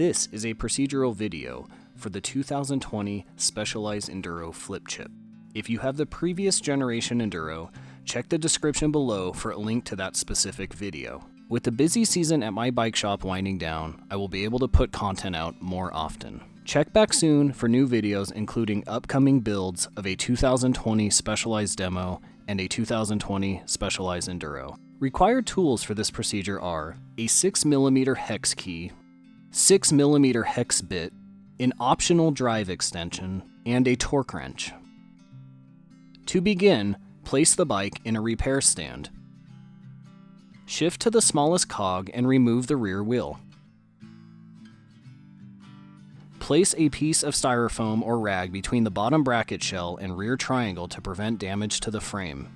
This is a procedural video for the 2020 Specialized Enduro Flip Chip. If you have the previous generation Enduro, check the description below for a link to that specific video. With the busy season at my bike shop winding down, I will be able to put content out more often. Check back soon for new videos including upcoming builds of a 2020 Specialized Demo and a 2020 Specialized Enduro. Required tools for this procedure are a 6mm hex key, 6mm hex bit, an optional drive extension, and a torque wrench. To begin, place the bike in a repair stand. Shift to the smallest cog and remove the rear wheel. Place a piece of styrofoam or rag between the bottom bracket shell and rear triangle to prevent damage to the frame.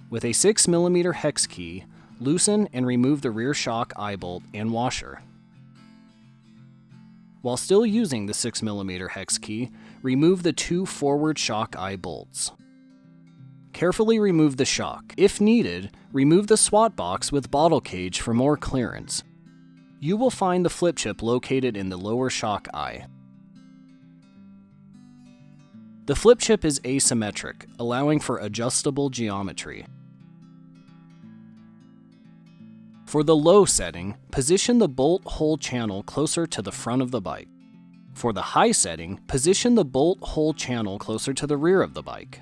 With a 6mm hex key, loosen and remove the rear shock eye bolt and washer. While still using the 6mm hex key, remove the two forward shock eye bolts. Carefully remove the shock. If needed, remove the swat box with bottle cage for more clearance. You will find the flip chip located in the lower shock eye. The flip chip is asymmetric, allowing for adjustable geometry. For the low setting, position the bolt hole channel closer to the front of the bike. For the high setting, position the bolt hole channel closer to the rear of the bike.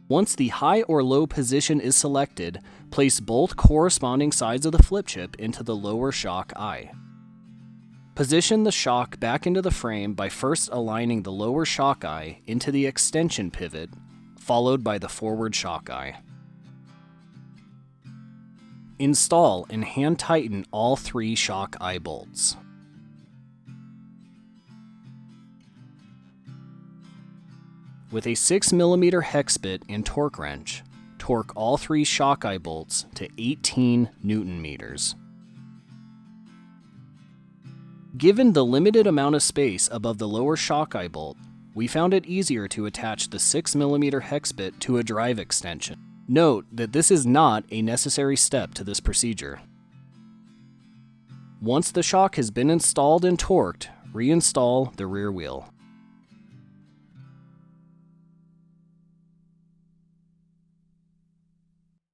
Once the high or low position is selected, place both corresponding sides of the flip chip into the lower shock eye. Position the shock back into the frame by first aligning the lower shock eye into the extension pivot, followed by the forward shock eye. Install and hand tighten all three shock eye bolts. With a 6mm hex bit and torque wrench, torque all three shock eye bolts to 18 Nm. Given the limited amount of space above the lower shock eye bolt, we found it easier to attach the 6mm hex bit to a drive extension. Note that this is not a necessary step to this procedure. Once the shock has been installed and torqued, reinstall the rear wheel.